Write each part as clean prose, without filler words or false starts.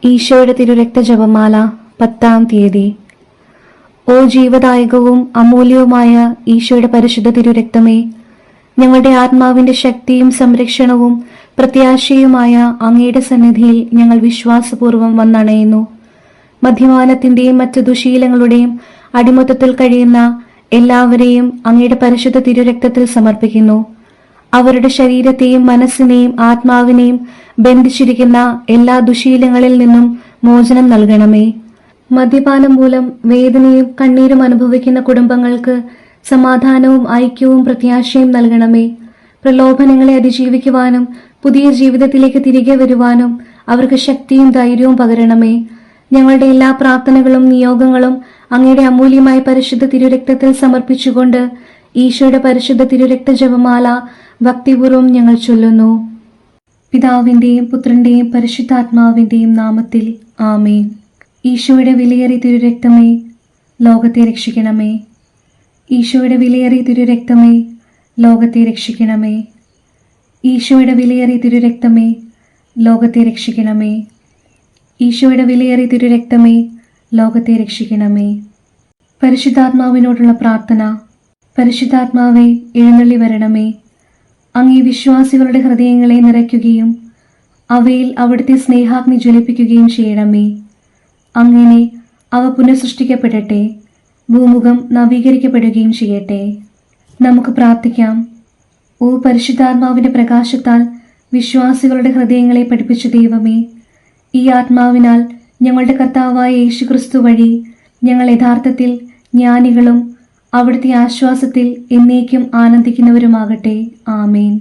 ഈശോയുടെ തിരുരക്ത ജപമാല 10-ാം തീയതി. ഓ ജീവദായകവും അമൂല്യവുമായ ഈശോയുടെ പരിശുദ്ധ തിരുരക്തമേ, ഞങ്ങളുടെ ആത്മാവിന്റെ ശക്തിയും സംരക്ഷണവും പ്രത്യാശയുമായ അങ്ങയുടെ സന്നിധിയിൽ ഞങ്ങൾ വിശ്വാസപൂർവ്വം വന്നണയുന്നു. മദ്യപാനത്തിന്റെയും മറ്റു ദുശീലങ്ങളുടെയും അടിമത്തത്തിൽ കഴിയുന്ന എല്ലാവരെയും അങ്ങയുടെ പരിശുദ്ധ തിരുരക്തത്തിൽ സമർപ്പിക്കുന്നു. അവരുടെ ശരീരത്തെയും മനസ്സിനെയും ആത്മാവിനെയും ബന്ധിച്ചിരിക്കുന്ന എല്ലാ ദുശീലങ്ങളിൽ നിന്നും മോചനം നൽകണമേ. മദ്യപാനം മൂലം വേദനയും കണ്ണീരും അനുഭവിക്കുന്ന കുടുംബങ്ങൾക്ക് സമാധാനവും ഐക്യവും പ്രത്യാശയും നൽകണമേ. പ്രലോഭനങ്ങളെ അതിജീവിക്കുവാനും പുതിയ ജീവിതത്തിലേക്ക് തിരികെ വരുവാനും അവർക്ക് ശക്തിയും ധൈര്യവും പകരണമേ. ഞങ്ങളുടെ എല്ലാ പ്രാർത്ഥനകളും നിയോഗങ്ങളും അങ്ങയുടെ അമൂല്യമായ പരിശുദ്ധ തിരുരക്തത്തിൽ സമർപ്പിച്ചുകൊണ്ട് ഈശോയുടെ പരിശുദ്ധ തിരുരക്ത ജപമാല ഭക്തിപൂർവ്വം ഞങ്ങൾ ചൊല്ലുന്നു. പിതാവിന്റെയും പുത്രന്റെയും പരിശുദ്ധാത്മാവിന്റെയും നാമത്തിൽ ആമേൻ. ഈശോയുടെ വിലയേറിയ തിരുരക്തമേ, ലോകത്തെ രക്ഷിക്കണമേ. ഈശോയുടെ വിലയേറിയ തിരുരക്തമേ, ലോകത്തെ രക്ഷിക്കണമേ. ഈശോയുടെ വിലയേറിയ തിരുരക്തമേ, ലോകത്തെ രക്ഷിക്കണമേ. ഈശോയുടെ വിലയേറിയ തിരുരക്തമേ, ലോകത്തെ രക്ഷിക്കണമേ. പരിശുദ്ധാത്മാവിനോടുള്ള പ്രാർത്ഥന. പരിശുദ്ധാത്മാവേ, എഴുന്നള്ളി വരണമേ. അങ്ങ് ഈ വിശ്വാസികളുടെ ഹൃദയങ്ങളെ നിറയ്ക്കുകയും അവയിൽ അവിടുത്തെ സ്നേഹാഗ്നി ജ്വലിപ്പിക്കുകയും ചെയ്യണമേ. അങ്ങനെ അവ പുനഃസൃഷ്ടിക്കപ്പെടട്ടെ, ഭൂമുഖം നവീകരിക്കപ്പെടുകയും ചെയ്യട്ടെ. നമുക്ക് പ്രാർത്ഥിക്കാം. ഓ പരിശുദ്ധാത്മാവിന്റെ പ്രകാശത്താൽ വിശ്വാസികളുടെ ഹൃദയങ്ങളെ പഠിപ്പിച്ച ദൈവമേ, ഈ ആത്മാവിനാൽ ഞങ്ങളുടെ കർത്താവായ യേശുക്രിസ്തു വഴി ഞങ്ങൾ യഥാർത്ഥത്തിൽ ജ്ഞാനികളും അവിടുത്തെ ആശ്വാസത്തിൽ എന്നേക്കും ആനന്ദിക്കുന്നവരുമാകട്ടെ. ആമേൻ.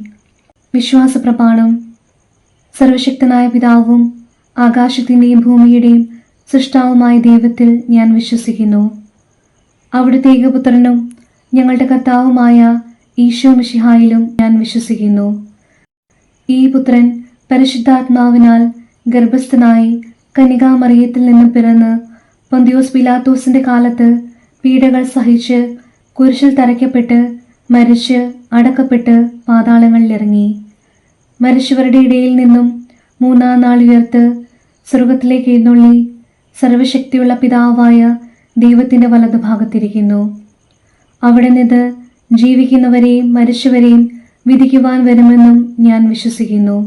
വിശ്വാസപ്രമാണം. സർവശക്തനായ പിതാവും ആകാശത്തിന്റെയും ഭൂമിയുടെയും സൃഷ്ടാവുമായ ദൈവത്തിൽ ഞാൻ വിശ്വസിക്കുന്നു. അവിടുത്തെ ഏകപുത്രനും ഞങ്ങളുടെ കർത്താവുമായ ഈശോ മിശിഹായിലും ഞാൻ വിശ്വസിക്കുന്നു. ഈ പുത്രൻ പരിശുദ്ധാത്മാവിനാൽ ഗർഭസ്ഥനായി കന്യകാമറിയത്തിൽ നിന്നും പിറന്ന് പൊന്തിയോസ് പിലാത്തോസിന്റെ കാലത്ത് പീഡകൾ സഹിച്ച് കുരിശിൽ തറയ്ക്കപ്പെട്ട് മരിച്ച് അടക്കപ്പെട്ട് പാതാളങ്ങളിലിറങ്ങി. മരിച്ചവരുടെ ഇടയിൽ നിന്നും 3-ാം നാൾ ഉയർത്ത് സ്വർഗത്തിലേക്ക് എഴുന്നള്ളി സർവശക്തിയുള്ള പിതാവായ ദൈവത്തിന്റെ വലതുഭാഗത്തിരിക്കുന്നു. അവിടെ നിന്ന് ജീവിക്കുന്നവരെയും മരിച്ചവരെയും വിധിക്കുവാൻ വരുമെന്നും ഞാൻ വിശ്വസിക്കുന്നു.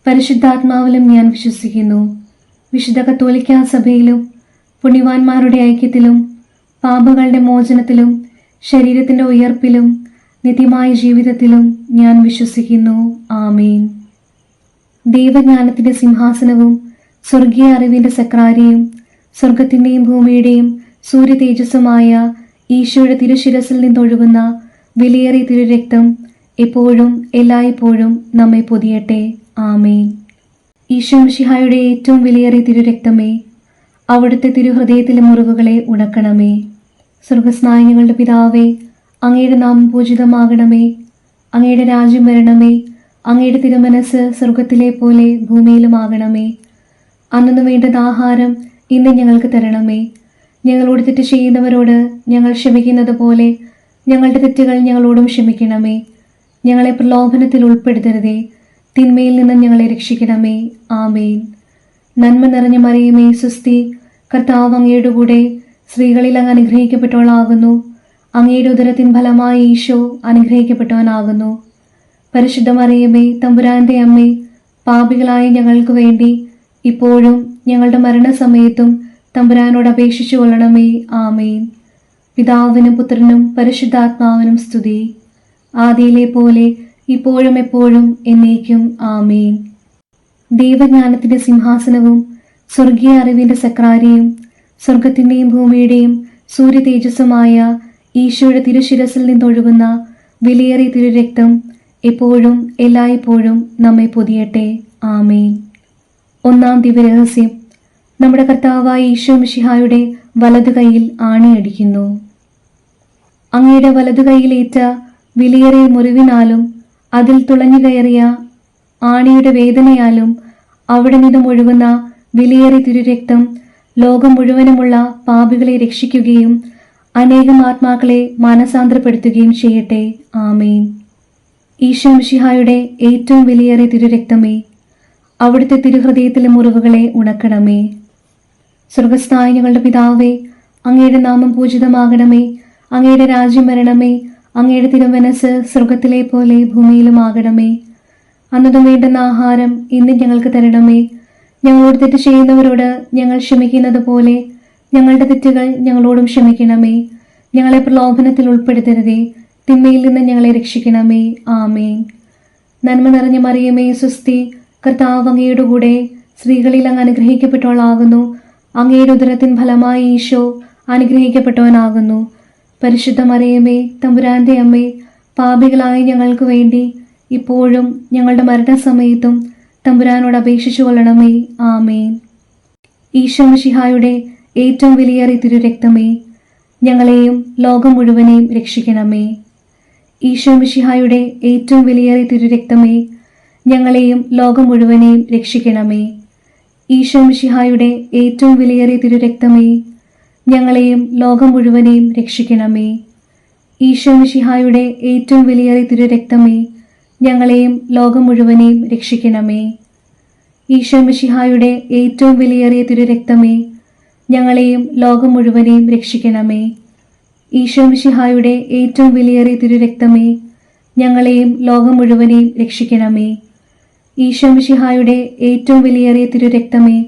പരിശുദ്ധാത്മാവിലും ഞാൻ വിശ്വസിക്കുന്നു. വിശുദ്ധ കത്തോലിക്കാ സഭയിലും പുണ്യവാന്മാരുടെ ഐക്യത്തിലും പാപങ്ങളുടെ മോചനത്തിലും ശരീരത്തിന്റെ ഉയർപ്പിലും നിത്യമായ ജീവിതത്തിലും ഞാൻ വിശ്വസിക്കുന്നു. ആമേൻ. ദൈവജ്ഞാനത്തിന്റെ സിംഹാസനവും സ്വർഗീയ അറിവിന്റെ സക്രാരിയും സ്വർഗത്തിന്റെയും ഭൂമിയുടെയും സൂര്യ തേജസ്സുമായ ഈശോയുടെ തിരുശിരസിൽ നിന്നൊഴുകുന്ന വിലയേറിയ തിരുരക്തം എപ്പോഴും എല്ലായ്പ്പോഴും നമ്മെ പൊതിയട്ടെ. ആമേൻ. ഈശോ മിശിഹായുടെ ഏറ്റവും വിലയേറിയ തിരുരക്തമേ, അവിടുത്തെ തിരുഹൃദയത്തിലെ മുറിവുകളെ ഉണക്കണമേ. സ്വർഗസ്നായ ഞങ്ങളുടെ പിതാവേ, അങ്ങയുടെ നാമം പൂജിതമാകണമേ. അങ്ങയുടെ രാജ്യം വരണമേ. അങ്ങയുടെ തിരുമനസ് സ്വർഗത്തിലെ പോലെ ഭൂമിയിലുമാകണമേ. അന്നു വേണ്ടുന്ന ആഹാരം ഇന്ന് ഞങ്ങൾക്ക് തരണമേ. ഞങ്ങളോട് തെറ്റ് ചെയ്യുന്നവരോട് ഞങ്ങൾ ക്ഷമിക്കുന്നത് പോലെ ഞങ്ങളുടെ തെറ്റുകൾ ഞങ്ങളോടും ക്ഷമിക്കണമേ. ഞങ്ങളെ പ്രലോഭനത്തിൽ ഉൾപ്പെടുത്തരുതേ, തിന്മയിൽ നിന്ന് ഞങ്ങളെ രക്ഷിക്കണമേ. ആമേൻ. നന്മ നിറഞ്ഞ മറിയമേ, സ്വസ്തി, കർത്താവ് അങ്ങയുടെ കൂടെ സ്ത്രീകളിൽ അങ്ങ് അനുഗ്രഹിക്കപ്പെട്ടവളാകുന്നു. അങ്ങയുടെ ഉദരത്തിൻ ഫലമായി ഈശോ അനുഗ്രഹിക്കപ്പെട്ടവനാകുന്നു. പരിശുദ്ധ മറിയമേ, തമ്പുരാന്റെ അമ്മേ, പാപികളായ ഞങ്ങൾക്ക് വേണ്ടി ഇപ്പോഴും ഞങ്ങളുടെ മരണസമയത്തും തമ്പുരാനോട് അപേക്ഷിച്ചു കൊള്ളണമേ. ആമേൻ. പിതാവിനും പുത്രനും പരിശുദ്ധാത്മാവിനും സ്തുതി, ആദിയിലെ പോലെ ഇപ്പോഴും എപ്പോഴും എന്നേക്കും. ആമേൻ. ദൈവജ്ഞാനത്തിന്റെ സിംഹാസനവും സ്വർഗീയ അറിവിന്റെ സക്രാരിയും സ്വർഗത്തിന്റെയും ഭൂമിയുടെയും സൂര്യ തേജസ്സുമായ ഈശോയുടെ തിരുശിരസിൽ നിന്നൊഴുകുന്ന വിലയേറിയ തിരുരക്തം എപ്പോഴും എല്ലായ്പ്പോഴും നമ്മെ പൊതിയട്ടെ. ആമേൻ. 1-ാം ദിവ്യരഹസ്യം. നമ്മുടെ കർത്താവായ ഈശോ മിശിഹായുടെ വലതു കൈയിൽ ആണിയടിക്കുന്നു. അങ്ങയുടെ വലതു കൈയിലേറ്റ വിലയേറിയ മുറിവിനാലും അതിൽ തുളഞ്ഞു കയറിയ ആണിയുടെ വേദനയാലും അവിടെ നിന്നും ഒഴുകുന്ന വിലയേറിയ തിരുരക്തം ലോകം മുഴുവനുമുള്ള പാപികളെ രക്ഷിക്കുകയും അനേകം ആത്മാക്കളെ മാനസാന്തരപ്പെടുത്തുകയും ചെയ്യട്ടെ. ആമേൻ. ഈശോ മിശിഹായുടെ ഏറ്റവും വിലയേറിയ തിരുരക്തമേ, അവിടുത്തെ തിരുഹൃദയത്തിലെ മുറിവുകളെ ഉണക്കണമേ. സ്വർഗസ്ഥനായ ഞങ്ങളുടെ പിതാവേ, അങ്ങയുടെ നാമം പൂജിതമാകണമേ. അങ്ങയുടെ രാജ്യം വരണമേ. അങ്ങയുടെ തിരുമനസ് സ്വർഗത്തിലെ പോലെ ഭൂമിയിലുമാകണമേ. അന്നതും വേണ്ടുന്ന ആഹാരം ഇന്ന് ഞങ്ങൾക്ക് തരണമേ. ഞങ്ങളോട് തെറ്റ് ചെയ്യുന്നവരോട് ഞങ്ങൾ ക്ഷമിക്കുന്നത് പോലെ ഞങ്ങളുടെ തെറ്റുകൾ ഞങ്ങളോടും ക്ഷമിക്കണമേ. ഞങ്ങളെ പ്രലോഭനത്തിൽ ഉൾപ്പെടുത്തരുതേ, തിന്മയിൽ നിന്ന് ഞങ്ങളെ രക്ഷിക്കണമേ. ആമേൻ. നന്മ നിറഞ്ഞ മറിയമേ, സ്വസ്തി, കർത്താവ് അങ്ങയുടെ കൂടെ സ്ത്രീകളിൽ അങ്ങ് അനുഗ്രഹിക്കപ്പെട്ടവളാകുന്നു. അങ്ങയുടെ ഉദരത്തിൻ ഫലമായി ഈശോ അനുഗ്രഹിക്കപ്പെട്ടവനാകുന്നു. പരിശുദ്ധ മറിയമേ, തമ്പുരാന്റെ അമ്മേ, പാപികളായ ഞങ്ങൾക്ക് വേണ്ടി ഇപ്പോഴും ഞങ്ങളുടെ മരണസമയത്തും തമ്പുരാനോട് അപേക്ഷിച്ചു കൊള്ളണമേ. ആമേൻ. ഈശോ മിശിഹായുടെ ഏറ്റവും വിലയേറിയ തിരുരക്തമേ, ഞങ്ങളെയും ലോകം മുഴുവനെയും രക്ഷിക്കണമേ. ഈശോ മിശിഹായുടെ ഏറ്റവും വിലയേറിയ തിരുരക്തമേ, ഞങ്ങളെയും ലോകം മുഴുവനെയും രക്ഷിക്കണമേ. ഈശോ മിശിഹായുടെ ഏറ്റവും വിലയേറിയ തിരുരക്തമേ, ഞങ്ങളെയും ലോകം മുഴുവനെയും രക്ഷിക്കണമേ. ഈശോ മിശിഹായുടെ ഏറ്റവും വിലയേറിയ തിരുരക്തമേ, ഞങ്ങളെയും ലോകം മുഴുവനെയും രക്ഷിക്കണമേ. ഈശോ മിശിഹായുടെ ഏറ്റവും വിലയേറിയ തിരുരക്തമേ, ഞങ്ങളെയും ലോകം മുഴുവനെയും രക്ഷിക്കണമേ. ഈശോ മിശിഹായുടെ ഏറ്റവും വിലയേറിയ തിരുരക്തമേ, ഞങ്ങളെയും ലോകം മുഴുവനെയും രക്ഷിക്കണമേ. ഈശോ മിശിഹായുടെ ഏറ്റവും വിലയേറിയ തിരുരക്തമേ,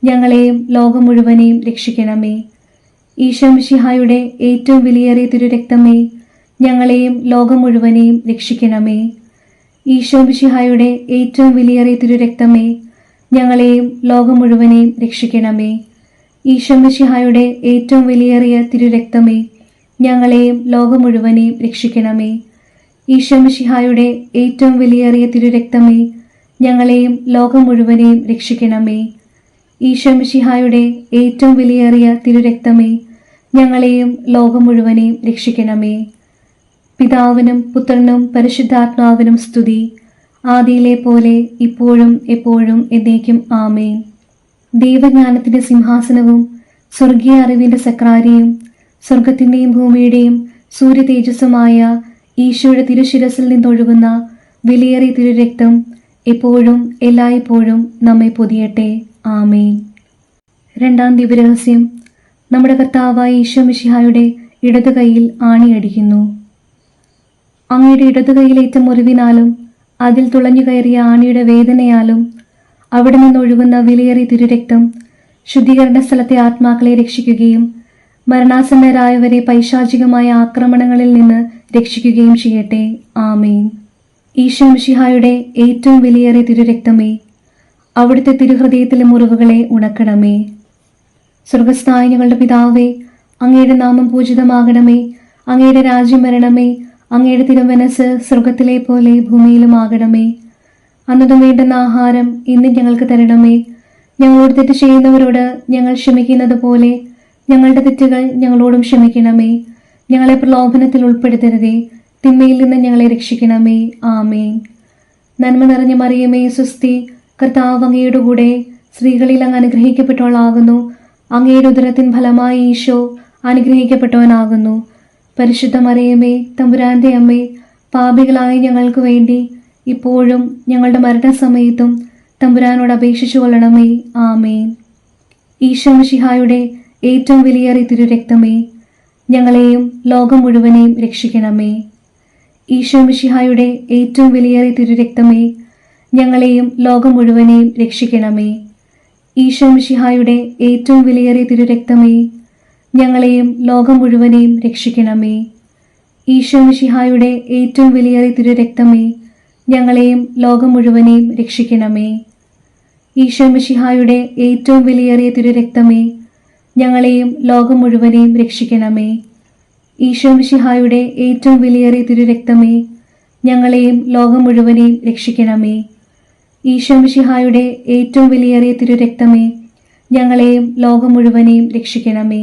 ഞങ്ങളെയും ലോകം മുഴുവനെയും രക്ഷിക്കണമേ. ഈശോ മിശിഹായുടെ ഏറ്റവും വിലയേറിയ തിരുരക്തമേ, ഞങ്ങളെയും ലോകം മുഴുവനെയും രക്ഷിക്കണമേ. ഈശോ മിശിഹായുടെ ഏറ്റവും വിലയേറിയ തിരുരക്തമേ, ഞങ്ങളെയും ലോകം മുഴുവനെയും രക്ഷിക്കണമേ. ഈശോ മിശിഹായുടെ ഏറ്റവും വിലയേറിയ തിരുരക്തമേ, ഞങ്ങളെയും ലോകം മുഴുവനെയും രക്ഷിക്കണമേ. ഈശോ മിശിഹായുടെ ഏറ്റവും വിലയേറിയ തിരുരക്തമേ, ഞങ്ങളെയും ലോകം മുഴുവനെയും രക്ഷിക്കണമേ. ഈശോ മിശിഹായുടെ ഏറ്റവും വിലയേറിയ തിരുരക്തമേ, ഞങ്ങളെയും ലോകം മുഴുവനെയും രക്ഷിക്കണമേ. പിതാവിനും പുത്രനും പരിശുദ്ധാത്മാവിനും സ്തുതി, ആദിയിലെ പോലെ ഇപ്പോഴും എപ്പോഴും എന്നേക്കും. ആമേൻ. ദൈവജ്ഞാനത്തിന്റെ സിംഹാസനവും സ്വർഗീയ അറിവിന്റെ സക്രാരിയും സ്വർഗത്തിന്റെയും ഭൂമിയുടെയും സൂര്യ തേജസ്സുമായ ഈശോയുടെ തിരുശിരസിൽ നിന്നൊഴുകുന്ന വിലയേറിയ തിരുരക്തം എപ്പോഴും എല്ലായ്പ്പോഴും നമ്മെ പൊതിയട്ടെ. ആമേൻ. രണ്ടാം ദിവ്യരഹസ്യം. നമ്മുടെ കർത്താവായ ഈശോ മിശിഹായുടെ ഇടതു കൈയിൽ ആണിയടിക്കുന്നു. അങ്ങയുടെ ഇടതു കൈയിലേറ്റ മുറിവിനാലും അതിൽ തുളഞ്ഞു കയറിയ ആണിയുടെ വേദനയാലും അവിടെ നിന്നൊഴുകുന്ന വിലയേറിയ തിരുരക്തം ശുദ്ധീകരണ സ്ഥലത്തെ ആത്മാക്കളെ രക്ഷിക്കുകയും മരണാസന്നരായവരെ പൈശാചികമായ ആക്രമണങ്ങളിൽ നിന്ന് രക്ഷിക്കുകയും ചെയ്യട്ടെ. ആമേൻ. ഈശോ മിശിഹായുടെ ഏറ്റവും വിലയേറിയ തിരുരക്തമേ, അവിടുത്തെ തിരുഹൃദയത്തിലെ മുറിവുകളെ ഉണക്കണമേ. സ്വർഗസ്ഥനായ ഞങ്ങളുടെ പിതാവേ, അങ്ങയുടെ നാമം പൂജിതമാകണമേ. അങ്ങയുടെ രാജ്യം വരണമേ. അങ്ങയുടെ തിരുമനസ് സ്വർഗത്തിലെ പോലെ ഭൂമിയിലുമാകണമേ. അന്നതും വേണ്ടുന്ന ആഹാരം ഇന്ന് ഞങ്ങൾക്ക് തരണമേ. ഞങ്ങളോട് തെറ്റ് ചെയ്യുന്നവരോട് ഞങ്ങൾ ക്ഷമിക്കുന്നത് പോലെ ഞങ്ങളുടെ തെറ്റുകൾ ഞങ്ങളോടും ക്ഷമിക്കണമേ. ഞങ്ങളെ പ്രലോഭനത്തിൽ ഉൾപ്പെടുത്തരുതേ, തിന്മയിൽ നിന്ന് ഞങ്ങളെ രക്ഷിക്കണമേ. ആമേൻ. നന്മ നിറഞ്ഞ മറിയമേ, സ്വസ്തി, കർത്താവ് അങ്ങയുടെ കൂടെ സ്ത്രീകളിൽ അങ്ങ് അനുഗ്രഹിക്കപ്പെട്ടവളാകുന്നു. അങ്ങയുടെ ഉദരത്തിൻ ഫലമായി ഈശോ അനുഗ്രഹിക്കപ്പെട്ടവനാകുന്നു. പരിശുദ്ധ മറിയമേ, തമ്പുരാന്റെ അമ്മേ, പാപികളായ ഞങ്ങൾക്ക് വേണ്ടി ഇപ്പോഴും ഞങ്ങളുടെ മരണസമയത്തും തമ്പുരാനോട് അപേക്ഷിച്ചു കൊള്ളണമേ. ആമേൻ. ഈശോ മിശിഹായുടെ ഏറ്റവും വിലയേറിയ തിരുരക്തമേ, ഞങ്ങളെയും ലോകം മുഴുവനെയും രക്ഷിക്കണമേ. ഈശോ മിശിഹായുടെ ഏറ്റവും വിലയേറിയ തിരുരക്തമേ, ഞങ്ങളെയും ലോകം മുഴുവനെയും രക്ഷിക്കണമേ. ഈശോ മിശിഹായുടെ ഏറ്റവും വിലയേറിയ തിരുരക്തമേ, ഞങ്ങളെയും ലോകം മുഴുവനെയും രക്ഷിക്കണമേ. ഈശോ മിശിഹായുടെ ഏറ്റവും വിലയേറിയ തിരുരക്തമേ, ഞങ്ങളെയും ലോകം മുഴുവനെയും രക്ഷിക്കണമേ. ഈശോ മിശിഹായുടെ ഏറ്റവും വിലയേറിയ തിരുരക്തമേ, ഞങ്ങളെയും ലോകം മുഴുവനെയും രക്ഷിക്കണമേ. ഈശോ മിശിഹായുടെ ഏറ്റവും വിലയേറിയ തിരുരക്തമേ, ഞങ്ങളെയും ലോകം മുഴുവനെയും രക്ഷിക്കണമേ. ഈശോ മിശിഹായുടെ ഏറ്റവും വിലയേറിയ തിരുരക്തമേ, ഞങ്ങളെയും ലോകം മുഴുവനെയും രക്ഷിക്കണമേ.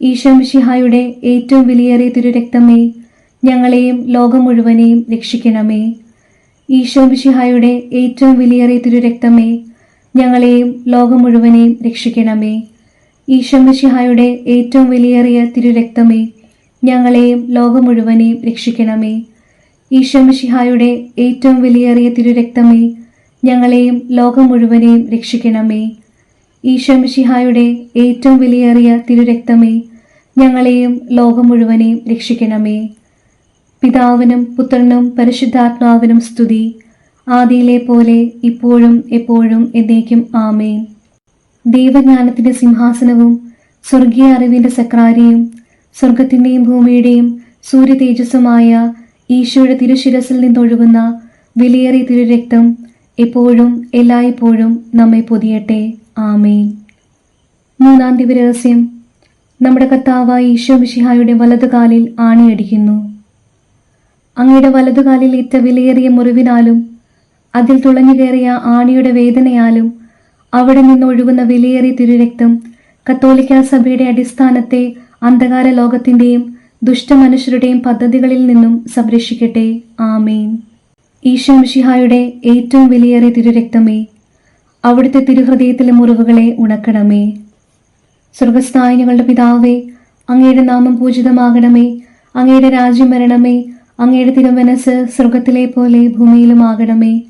ഈശോ മിശിഹായുടെ ഏറ്റവും വിലയേറിയ തിരുരക്തമേ, ഞങ്ങളെയും ലോകം മുഴുവനെയും രക്ഷിക്കണമേ. ഈശോ മിശിഹായുടെ ഏറ്റവും വിലയേറിയ തിരുരക്തമേ, ഞങ്ങളെയും ലോകം മുഴുവനെയും രക്ഷിക്കണമേ. ഈശോ മിശിഹായുടെ ഏറ്റവും വിലയേറിയ തിരുരക്തമേ, ഞങ്ങളെയും ലോകം മുഴുവനെയും രക്ഷിക്കണമേ. ഈശോ മിശിഹായുടെ ഏറ്റവും വിലയേറിയ തിരുരക്തമേ, ഞങ്ങളെയും ലോകം മുഴുവനെയും രക്ഷിക്കണമേ. ഈശോ മിശിഹായുടെ ഏറ്റവും വിലയേറിയ തിരുരക്തമേ, ഞങ്ങളെയും ലോകം മുഴുവനെയും രക്ഷിക്കണമേ. പിതാവിനും പുത്രനും പരിശുദ്ധാത്മാവിനും സ്തുതി, ആദിയിലെ പോലെ ഇപ്പോഴും എപ്പോഴും എന്നേക്കും ആമേൻ. ദൈവജ്ഞാനത്തിന്റെ സിംഹാസനവും സ്വർഗീയ അറിവിന്റെ സക്രാരിയും സ്വർഗത്തിന്റെയും ഭൂമിയുടെയും സൂര്യ തേജസ്സുമായ ഈശോയുടെ തിരുശിരസിൽ നിന്നൊഴുകുന്ന വിലയേറിയ തിരുരക്തം എപ്പോഴും എല്ലായ്പ്പോഴും നമ്മെ പൊതിയട്ടെ. ആമേൻ. മൂന്നാം ദിവരഹസ്യം. നമ്മുടെ കർത്താവായ ഈശോ മിശിഹായുടെ വലതുകാലിൽ ആണിയടിക്കുന്നു. അങ്ങയുടെ വലതുകാലിൽ ഏറ്റ വിലയേറിയ മുറിവിനാലും അതിൽ തുളഞ്ഞു കയറിയ ആണിയുടെ വേദനയാലും അവിടെ നിന്നൊഴുകുന്ന വിലയേറിയ തിരുരക്തം കത്തോലിക്കാ സഭയുടെ അടിസ്ഥാനത്തെ അന്ധകാര ലോകത്തിന്റെയും ദുഷ്ടമനുഷ്യരുടെയും പദ്ധതികളിൽ നിന്നും സംരക്ഷിക്കട്ടെ. ആമേൻ. ഈശോ മിശിഹായുടെ ഏറ്റവും വിലയേറിയ തിരുരക്തമേ, അവിടുത്തെ തിരുഹൃദയത്തിലെ മുറിവുകളെ ഉണക്കണമേ. സ്വർഗസ്ഥനായ ഞങ്ങളുടെ പിതാവേ, അങ്ങയുടെ നാമം പൂജിതമാകണമേ. അങ്ങയുടെ രാജ്യം വരണമേ. അങ്ങയുടെ തിരുമനസ് സ്വർഗത്തിലെ പോലെ ഭൂമിയിലുമാകണമേ.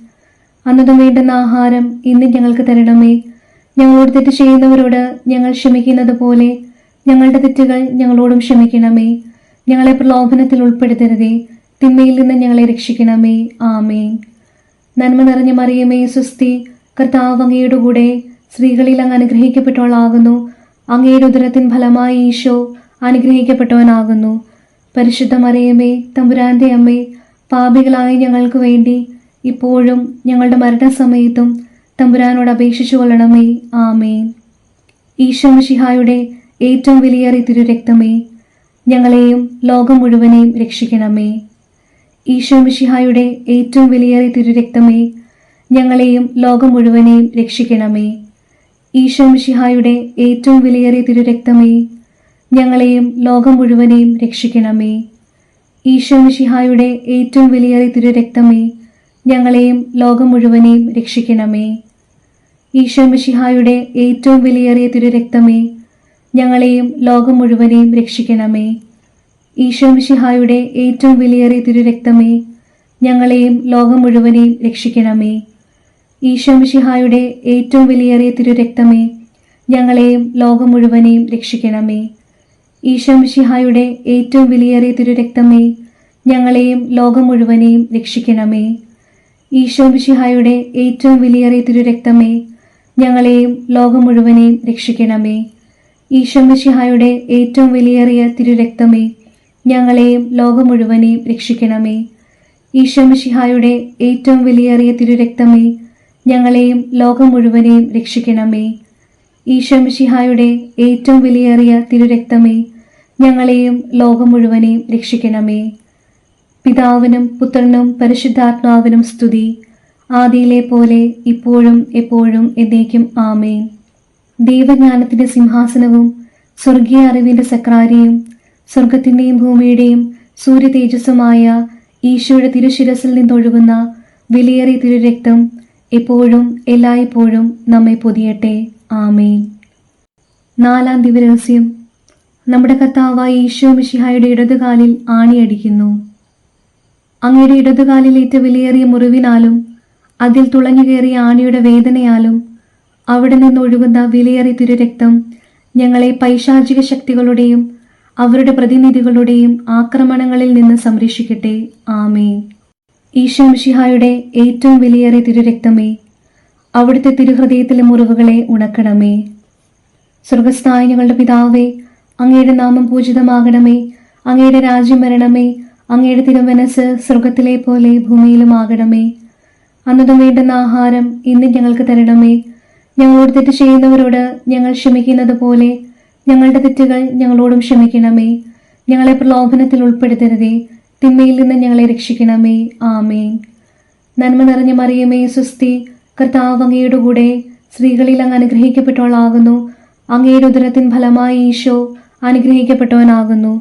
അന്നതും വേണ്ടുന്ന ആഹാരം ഇന്ന് ഞങ്ങൾക്ക് തരണമേ. ഞങ്ങളോട് തെറ്റ് ചെയ്യുന്നവരോട് ഞങ്ങൾ ക്ഷമിക്കുന്നത് പോലെ ഞങ്ങളുടെ തെറ്റുകൾ ഞങ്ങളോടും ക്ഷമിക്കണമേ. ഞങ്ങളെ പ്രലോഭനത്തിൽ ഉൾപ്പെടുത്തരുതേ, തിന്മയിൽ നിന്ന് ഞങ്ങളെ രക്ഷിക്കണമേ. ആമേൻ. നന്മ നിറഞ്ഞ മറിയമേ, സ്വസ്തി, കർത്താവ് അങ്ങയുടെ കൂടെ സ്ത്രീകളിൽ അങ്ങ് അനുഗ്രഹിക്കപ്പെട്ടവളാകുന്നു. അങ്ങയുടെ ഉദരത്തിൻ ഫലമായി ഈശോ അനുഗ്രഹിക്കപ്പെട്ടവനാകുന്നു. പരിശുദ്ധ മറിയമേ, തമ്പുരാന്റെ അമ്മേ, പാപികളായ ഞങ്ങൾക്ക് വേണ്ടി ഇപ്പോഴും ഞങ്ങളുടെ മരണസമയത്തും തമ്പുരാനോട് അപേക്ഷിച്ചു കൊള്ളണമേ. ആമേൻ. ഈശോ മിശിഹായുടെ ഏറ്റവും വിലയേറിയ തിരുരക്തമേ, ഞങ്ങളെയും ലോകം മുഴുവനെയും രക്ഷിക്കണമേ. ഈശോ മിശിഹായുടെ ഏറ്റവും വിലയേറിയ തിരുരക്തമേ, ഞങ്ങളെയും ലോകം മുഴുവനെയും രക്ഷിക്കണമേ. ഈശോ മിശിഹായുടെ ഏറ്റവും വിലയേറിയ തിരുരക്തമേ, ഞങ്ങളെയും ലോകം മുഴുവനെയും രക്ഷിക്കണമേ. ഈശോ മിശിഹായുടെ ഏറ്റവും വിലയേറിയ തിരുരക്തമേ, ഞങ്ങളെയും ലോകം മുഴുവനെയും രക്ഷിക്കണമേ. ഈശോ മിശിഹായുടെ ഏറ്റവും വിലയേറിയ തിരുരക്തമേ, ഞങ്ങളെയും ലോകം മുഴുവനെയും രക്ഷിക്കണമേ. ഈശോ മിശിഹായുടെ ഏറ്റവും വിലയേറിയ തിരുരക്തമേ, ഞങ്ങളെയും ലോകം മുഴുവനെയും രക്ഷിക്കണമേ. ഈശോ മിശിഹായുടെ ഏറ്റവും വിലയേറിയ തിരുരക്തമേ, ഞങ്ങളെയും ലോകം മുഴുവനെയും രക്ഷിക്കണമേ. ഈശോ മിശിഹായുടെ ഏറ്റവും വിലയേറിയ തിരുരക്തമേ, ഞങ്ങളെയും ലോകം മുഴുവനെയും രക്ഷിക്കണമേ. ഈശോ മിശിഹായുടെ ഏറ്റവും വിലയേറിയ തിരുരക്തമേ, ഞങ്ങളെയും ലോകം മുഴുവനെയും രക്ഷിക്കണമേ. ഈശോ മിശിഹായുടെ ഏറ്റവും വിലയേറിയ തിരുരക്തമേ, ഞങ്ങളെയും ലോകം മുഴുവനെയും രക്ഷിക്കണമേ. ഈശോ മിശിഹായുടെ ഏറ്റവും വിലയേറിയ തിരുരക്തമേ, ഞങ്ങളെയും ലോകം മുഴുവനെയും രക്ഷിക്കണമേ. ഈശോ മിശിഹായുടെ ഏറ്റവും വിലയേറിയ തിരുരക്തമേ, ഞങ്ങളെയും ലോകം മുഴുവനെയും രക്ഷിക്കണമേ. പിതാവിനും പുത്രനും പരിശുദ്ധാത്മാവിനും സ്തുതി, ആദിയിലെ പോലെ ഇപ്പോഴും എപ്പോഴും എന്നേക്കും ആമേൻ. ദൈവജ്ഞാനത്തിന്റെ സിംഹാസനവും സ്വർഗീയ അറിവിന്റെ സക്രാരിയും സ്വർഗത്തിന്റെയും ഭൂമിയുടെയും സൂര്യ തേജസ്സുമായ ഈശോയുടെ തിരുശിരസിൽ നിന്നൊഴുകുന്ന വിലയേറിയ തിരുരക്തം എപ്പോഴും എല്ലായ്പ്പോഴും നമ്മെ പൊതിയട്ടെ. ആമേൻ. നാലാം ദിവരഹസ്യം. നമ്മുടെ കർത്താവായ ഈശോ മിശിഹായുടെ ഇടതുകാലിൽ ആണിയടിക്കുന്നു. അങ്ങയുടെ ഇടതുകാലിലേറ്റ വിലയേറിയ മുറിവിനാലും അതിൽ തുളഞ്ഞു കയറിയ ആണിയുടെ വേദനയാലും അവിടെ നിന്നൊഴുകുന്ന വിലയേറിയ തിരുരക്തം ഞങ്ങളെ പൈശാചിക ശക്തികളുടെയും അവരുടെ പ്രതിനിധികളുടെയും ആക്രമണങ്ങളിൽ നിന്ന് സംരക്ഷിക്കട്ടെ. ആമേൻ. ഈശോ മിശിഹായുടെ ഏറ്റവും വിലയേറിയ തിരുരക്തമേ, അവിടുത്തെ തിരുഹൃദയത്തിലെ മുറിവുകളെ ഉണക്കണമേ. സ്വർഗസ്ഥനായ ഞങ്ങളുടെ പിതാവേ, അങ്ങയുടെ നാമം പൂജിതമാകണമേ. അങ്ങയുടെ രാജ്യം വരണമേ. അങ്ങയുടെ തിരുമനസ് സ്വർഗത്തിലെ പോലെ ഭൂമിയിലുമാകണമേ. അന്നതും വേണ്ടുന്ന ആഹാരം ഇന്ന് ഞങ്ങൾക്ക് തരണമേ. ഞങ്ങളോട് തെറ്റ് ചെയ്യുന്നവരോട് ഞങ്ങൾ ക്ഷമിക്കുന്നത് പോലെ ഞങ്ങളുടെ തെറ്റുകൾ ഞങ്ങളോടും ക്ഷമിക്കണമേ. ഞങ്ങളെ പ്രലോഭനത്തിൽ ഉൾപ്പെടുത്തരുതേ, തിന്മയിൽ നിന്ന് ഞങ്ങളെ രക്ഷിക്കണമേ. ആമേൻ. നന്മ നിറഞ്ഞ മറിയമേ, സ്വസ്തി, കർത്താവ് അങ്ങയുടെ കൂടെ സ്ത്രീകളിൽ അങ്ങ് അനുഗ്രഹിക്കപ്പെട്ടവളാകുന്നു. അങ്ങയുടെ ഉദരത്തിൻ ഫലമായി ഈശോ അനുഗ്രഹിക്കപ്പെട്ടവനാകുന്നു.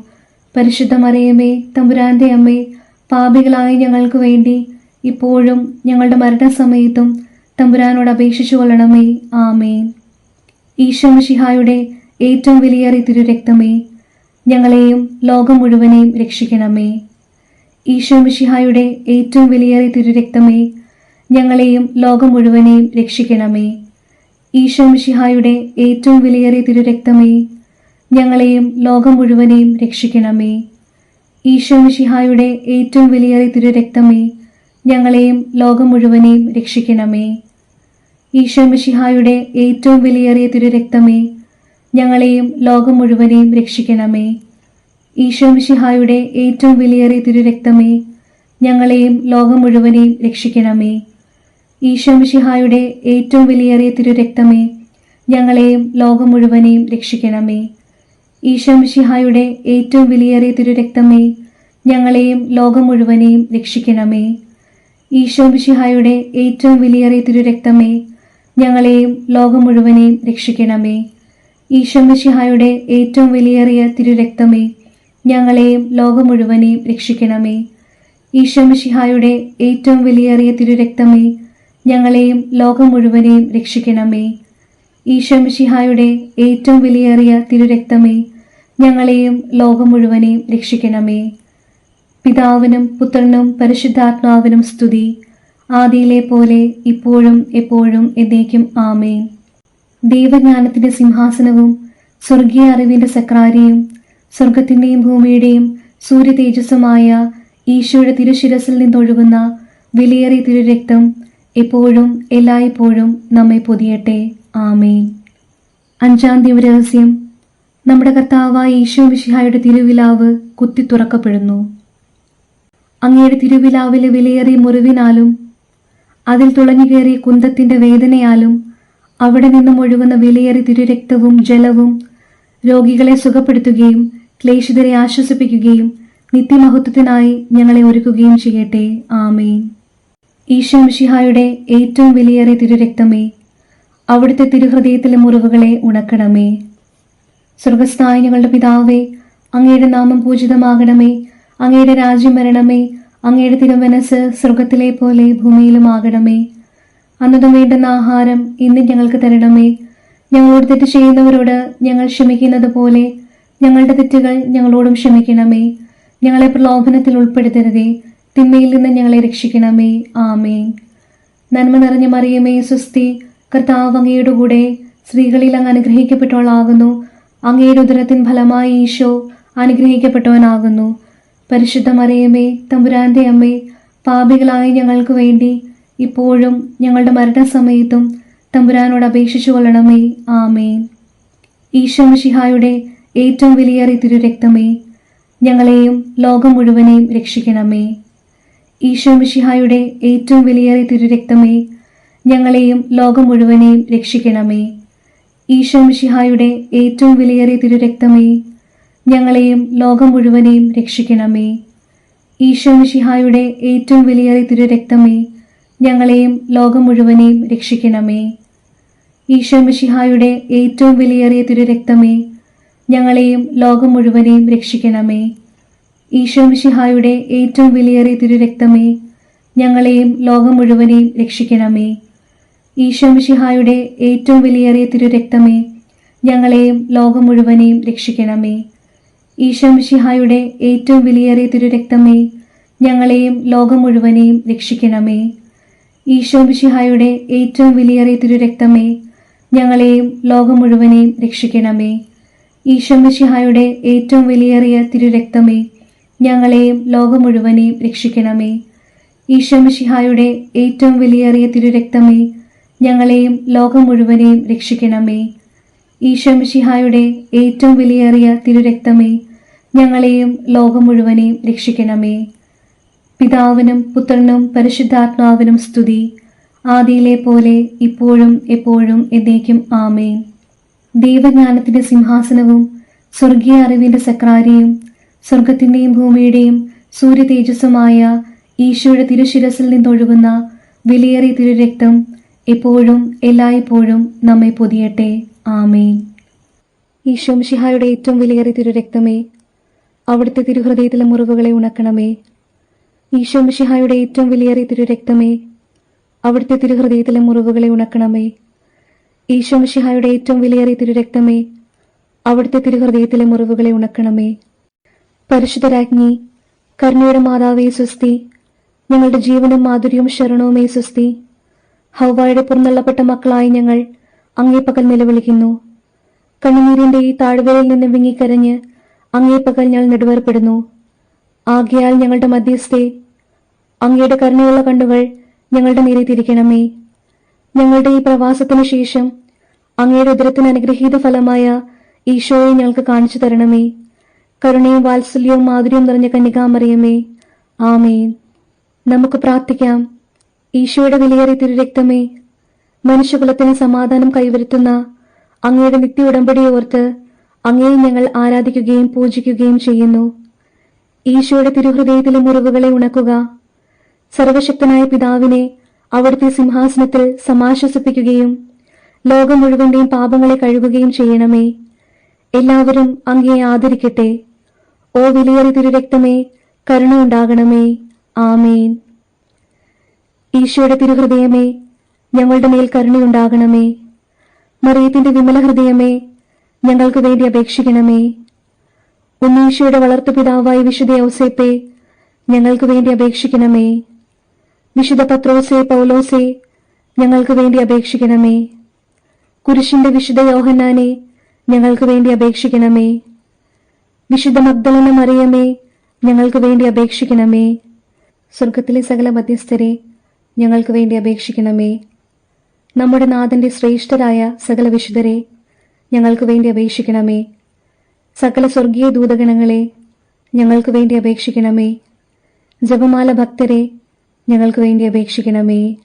പരിശുദ്ധ മറിയമേ, തമ്പുരാന്റെ അമ്മേ, പാപികളായ ഞങ്ങൾക്ക് വേണ്ടി ഇപ്പോഴും ഞങ്ങളുടെ മരണസമയത്തും തമ്പുരാനോട് അപേക്ഷിച്ചു കൊള്ളണമേ. ആമേൻ. ഈശോ മിശിഹായുടെ ഏറ്റവും വിലയേറിയ തിരുരക്തമേ, ഞങ്ങളെയും ലോകം മുഴുവനെയും രക്ഷിക്കണമേ. ഈശോ മിശിഹായുടെ ഏറ്റവും വിലയേറിയ തിരുരക്തമേ, ഞങ്ങളെയും ലോകം മുഴുവനെയും രക്ഷിക്കണമേ. ഈശോ മിശിഹായുടെ ഏറ്റവും വിലയേറിയ തിരുരക്തമേ, ഞങ്ങളെയും ലോകം മുഴുവനെയും രക്ഷിക്കണമേ. ഈശോ മിശിഹായുടെ ഏറ്റവും വിലയേറിയ തിരുരക്തമേ, ഞങ്ങളെയും ലോകം മുഴുവനെയും രക്ഷിക്കണമേ. ഈശോ മിശിഹായുടെ ഏറ്റവും വിലയേറിയ തിരുരക്തമേ, ഞങ്ങളെയും ലോകം മുഴുവനെയും രക്ഷിക്കണമേ. ഈശോ മിശിഹായുടെ ഏറ്റവും വിലയേറിയ തിരുരക്തമേ, ഞങ്ങളെയും ലോകം മുഴുവനെയും രക്ഷിക്കണമേ. ഈശോ മിശിഹായുടെ ഏറ്റവും വിലയേറിയ തിരുരക്തമേ, ഞങ്ങളെയും ലോകം മുഴുവനെയും രക്ഷിക്കണമേ. ഈശോ മിശിഹായുടെ ഏറ്റവും വിലയേറിയ തിരുരക്തമേ, ഞങ്ങളെയും ലോകം മുഴുവനെയും രക്ഷിക്കണമേ. ഈശോ മിശിഹായുടെ ഏറ്റവും വിലയേറിയ തിരുരക്തമേ, ഞങ്ങളെയും ലോകം മുഴുവനെയും രക്ഷിക്കണമേ. ഈശോ മിശിഹായുടെ ഏറ്റവും വിലയേറിയ തിരുരക്തമേ, ഞങ്ങളെയും ലോകം മുഴുവനെയും രക്ഷിക്കണമേ. ഈശോ മിശിഹായുടെ ഏറ്റവും വിലയേറിയ തിരുരക്തമേ, ഞങ്ങളെയും ലോകം മുഴുവനെയും രക്ഷിക്കണമേ. ഈശോ മിശിഹായുടെ ഏറ്റവും വിലയേറിയ തിരുരക്തമേ, ഞങ്ങളെയും ലോകം മുഴുവനെയും രക്ഷിക്കണമേ. പിതാവിനും പുത്രനും പരിശുദ്ധാത്മാവിനും സ്തുതി, ആദിയിലെ പോലെ ഇപ്പോഴും എപ്പോഴും എന്നേക്കും ആമേൻ. ദൈവജ്ഞാനത്തിന്റെ സിംഹാസനവും സ്വർഗീയ അറിവിന്റെ സക്രാരിയും സ്വർഗത്തിന്റെയും ഭൂമിയുടെയും സൂര്യ തേജസ്സുമായ ഈശോയുടെ തിരുശിരസിൽ നിന്നൊഴുകുന്ന വിലയേറിയ തിരുരക്തം എപ്പോഴും എല്ലായ്പ്പോഴും നമ്മെ പൊതിയട്ടെ. ആമേൻ. 5-ാം ദിവരഹസ്യം. നമ്മുടെ കർത്താവായ ഈശോ മിശിഹായുടെ തിരുവിലാവ് കുത്തി തുറക്കപ്പെടുന്നു. അങ്ങയുടെ തിരുവിലാവിലെ വിലയേറിയ മുറിവിനാലും അതിൽ തുളഞ്ഞുകയറിയ കുന്തത്തിന്റെ വേദനയാലും അവിടെ നിന്നും ഒഴുകുന്ന വിലയേറിയ തിരുരക്തവും ജലവും രോഗികളെ സുഖപ്പെടുത്തുകയും ക്ലേശിതരെ ആശ്വസിപ്പിക്കുകയും നിത്യമഹത്വത്തിനായി ഞങ്ങളെ ഒരുക്കുകയും ചെയ്യട്ടെ. ആമേൻ. ഈശോ മിശിഹായുടെ ഏറ്റവും വിലയേറിയ തിരുരക്തമേ, അവിടുത്തെ തിരുഹൃദയത്തിലെ മുറിവുകളെ ഉണക്കണമേ. സ്വർഗസ്ഥനായ ഞങ്ങളുടെ പിതാവേ, അങ്ങയുടെ നാമം പൂജിതമാകണമേ. അങ്ങയുടെ രാജ്യം വരണമേ. അങ്ങയുടെ തിരുമനസ് സ്വർഗത്തിലെ പോലെ ഭൂമിയിലും ആകണമേ. അന്നതും വേണ്ടുന്ന ആഹാരം ഇന്ന് ഞങ്ങൾക്ക് തരണമേ. ഞങ്ങളോട് തെറ്റ് ചെയ്യുന്നവരോട് ഞങ്ങൾ ക്ഷമിക്കുന്നത് പോലെ ഞങ്ങളുടെ തെറ്റുകൾ ഞങ്ങളോടും ക്ഷമിക്കണമേ. ഞങ്ങളെ പ്രലോഭനത്തിൽ ഉൾപ്പെടുത്തരുതേ, തിന്മയിൽ നിന്ന് ഞങ്ങളെ രക്ഷിക്കണമേ. ആമേൻ. നന്മ നിറഞ്ഞ മറിയമേ, സ്വസ്തി, കർത്താവ് അങ്ങയുടെ കൂടെ സ്ത്രീകളിൽ അങ്ങ് അനുഗ്രഹിക്കപ്പെട്ടവളാകുന്നു. അങ്ങയുടെ ഉദരത്തിൻ ഫലമായി ഈശോ അനുഗ്രഹിക്കപ്പെട്ടവനാകുന്നു. പരിശുദ്ധ മറിയമേ, തമ്പുരാന്റെ അമ്മേ, പാപികളായ ഞങ്ങൾക്ക് വേണ്ടി ഇപ്പോഴും ഞങ്ങളുടെ മരണസമയത്തും തമ്പുരാനോട് അപേക്ഷിച്ചു കൊള്ളണമേ. ആമേൻ. ഈശോ മിശിഹായുടെ ഏറ്റവും വിലയേറിയ തിരുരക്തമേ, ഞങ്ങളെയും ലോകം മുഴുവനെയും രക്ഷിക്കണമേ. ഈശോ മിശിഹായുടെ ഏറ്റവും വിലയേറിയ തിരുരക്തമേ, ഞങ്ങളെയും ലോകം മുഴുവനെയും രക്ഷിക്കണമേ. ഈശോ മിശിഹായുടെ ഏറ്റവും വിലയേറിയ തിരുരക്തമേ, ഞങ്ങളെയും ലോകം മുഴുവനെയും രക്ഷിക്കണമേ. ഈശോ മിശിഹായുടെ ഏറ്റവും വിലയേറിയ തിരുരക്തമേ, ഞങ്ങളെയും ലോകം മുഴുവനെയും രക്ഷിക്കണമേ. ഈശോ മിശിഹായുടെ ഏറ്റവും വിലയേറിയ തിരുരക്തമേ, ഞങ്ങളെയും ലോകം മുഴുവനെയും രക്ഷിക്കണമേ. ഈശോ മിശിഹായുടെ ഏറ്റവും വിലയേറിയ തിരുരക്തമേ, ഞങ്ങളെയും ലോകം മുഴുവനെയും രക്ഷിക്കണമേ. ഈശോ മിശിഹായുടെ ഏറ്റവും വിലയേറിയ തിരുരക്തമേ, ഞങ്ങളെയും ലോകം മുഴുവനെയും രക്ഷിക്കണമേ. ഈശോ മിശിഹായുടെ ഏറ്റവും വിലയേറിയ തിരുരക്തമേ, ഞങ്ങളെയും ലോകം മുഴുവനെയും രക്ഷിക്കണമേ. ഈശോ മിശിഹായുടെ ഏറ്റവും വിലയേറിയ തിരുരക്തമേ, ഞങ്ങളെയും ലോകം മുഴുവനെയും രക്ഷിക്കണമേ. ഈശോ മിശിഹായുടെ ഏറ്റവും വിലയേറിയ തിരുരക്തമേ, ഞങ്ങളെയും ലോകം മുഴുവനെയും രക്ഷിക്കണമേ. ഈശോ മിശിഹായുടെ ഏറ്റവും വിലയേറിയ തിരുരക്തമേ, ഞങ്ങളെയും ലോകം മുഴുവനെയും രക്ഷിക്കണമേ. ഈശോ മിശിഹായുടെ ഏറ്റവും വിലയേറിയ തിരുരക്തമേ, ഞങ്ങളെയും ലോകം മുഴുവനെയും രക്ഷിക്കണമേ. പിതാവിനും പുത്രനും പരിശുദ്ധാത്മാവിനും സ്തുതി, ആദിയിലെ പോലെ ഇപ്പോഴും എപ്പോഴും എന്നേക്കും ആമേൻ. ദൈവജ്ഞാനത്തിന്റെ സിംഹാസനവും സ്വർഗീയ അറിവിന്റെ സക്രാരിയും സ്വർഗത്തിന്റെയും ഭൂമിയുടെയും സൂര്യ തേജസ്സുമായ ഈശോയുടെ തിരുശിരസിൽ നിന്നൊഴുകുന്ന വിലയേറിയ തിരുരക്തം എപ്പോഴും എല്ലായ്പ്പോഴും നമ്മെ പൊതിയട്ടെ. ആമേൻ. ഈശോ മിശിഹായുടെ ഏറ്റവും വിലയേറിയ തിരുരക്തമേ, അവിടുത്തെ തിരുഹൃദയത്തിലെ മുറിവുകളെ ഉണക്കണമേ. ഈശോ മിശിഹായുടെ ഏറ്റവും വിലയേറിയ തിരുരക്തമേ, അവിടുത്തെ തിരുഹൃദയത്തിലെ മുറിവുകളെ ഉണക്കണമേ. ഈശോ മിശിഹായുടെ ഏറ്റവും വിലയേറിയ തിരുരക്തമേ, അവിടുത്തെ തിരുഹൃദയത്തിലെ മുറിവുകളെ ഉണക്കണമേ. പരിശുദ്ധരാജ്ഞി, കരുണയുടെ മാതാവേ സ്വസ്തി, ഞങ്ങളുടെ ജീവനും മാധുര്യവും ശരണവുമേ സ്വസ്തി. ഹൗവായുടെ പുറന്തള്ളപ്പെട്ട മക്കളായി ഞങ്ങൾ അങ്ങേ പകൽ നിലവിളിക്കുന്നു. കണ്ണുനീരിന്റെ ഈ താഴ്വരയിൽ നിന്ന് വിങ്ങിക്കരഞ്ഞ് അങ്ങേ പകൽ ഞങ്ങൾ നെടുവേർപ്പെടുന്നു. ആകയാൽ ഞങ്ങളുടെ മധ്യസ്ഥെ, അങ്ങയുടെ കരുണയുള്ള കണ്ണുകൾ ഞങ്ങളുടെ നേരെ തിരിക്കണമേ. ഞങ്ങളുടെ ഈ പ്രവാസത്തിനു ശേഷം അങ്ങയുടെ ഉദരത്തിന് അനുഗ്രഹീത ഫലമായ ഈശോയെ ഞങ്ങൾക്ക് കാണിച്ചു തരണമേ. കരുണയും വാത്സല്യവും മാധുര്യവും നിറഞ്ഞ കന്യകാമറിയമേ, ആമേൻ. നമുക്ക് പ്രാർത്ഥിക്കാം. ഈശോയുടെ വിലയേറിയ തിരുരക്തമേ, മനുഷ്യകുലത്തിന് സമാധാനം കൈവരുത്തുന്ന അങ്ങയുടെ നിത്യ ഉടമ്പടിയെ ഓർത്ത് അങ്ങയെ ഞങ്ങൾ ആരാധിക്കുകയും പൂജിക്കുകയും ചെയ്യുന്നു. ഈശോയുടെ തിരുഹൃദയത്തിലെ മുറിവുകളെ ഉണക്കുക. സർവശക്തനായ പിതാവിനെ അവിടുത്തെ സിംഹാസനത്തിൽ സമാശ്വസിപ്പിക്കുകയും ലോകം മുഴുവന്റെയും പാപങ്ങളെ കഴുകുകയും ചെയ്യണമേ. എല്ലാവരും അങ്ങയെ ആദരിക്കട്ടെ. ഓ വിലയേറിയ തിരുരക്തമേ, കരുണ ഉണ്ടാകണമേ. ആമേൻ. ഈശോയുടെ തിരുഹൃദയമേ, ഞങ്ങളുടെ മേൽ കരുണയുണ്ടാകണമേ. മറിയത്തിന്റെ വിമല ഹൃദയമേ, ഞങ്ങൾക്ക് വേണ്ടി അപേക്ഷിക്കണമേ. ഉണ്ണീശോയുടെ വളർത്തുപിതാവായ വിശുദ്ധ ഔസേപ്പേ, ഞങ്ങൾക്ക് വേണ്ടി അപേക്ഷിക്കണമേ. വിശുദ്ധ പത്രോസേ, പൗലോസേ, ഞങ്ങൾക്ക് വേണ്ടി അപേക്ഷിക്കണമേ. കുരിശിന്റെ വിശുദ്ധ യോഹന്നാനെ, ഞങ്ങൾക്ക് വേണ്ടി അപേക്ഷിക്കണമേ. വിശുദ്ധ മഗ്ദലന മറിയമേ, ഞങ്ങൾക്ക് വേണ്ടി അപേക്ഷിക്കണമേ. സ്വർഗത്തിലെ സകല മധ്യസ്ഥരെ, ഞങ്ങൾക്ക് വേണ്ടി അപേക്ഷിക്കണമേ. നമ്മുടെ നാഥന്റെ ശ്രേഷ്ഠരായ സകല വിശുദ്ധരെ, ഞങ്ങൾക്ക് വേണ്ടി അപേക്ഷിക്കണമേ. സകല സ്വർഗീയ ദൂതഗണങ്ങളെ, ഞങ്ങൾക്ക് വേണ്ടി അപേക്ഷിക്കണമേ. ജപമാല ഭക്തരെ, ഞങ്ങൾക്ക് വേണ്ടി അപേക്ഷിക്കണമേ.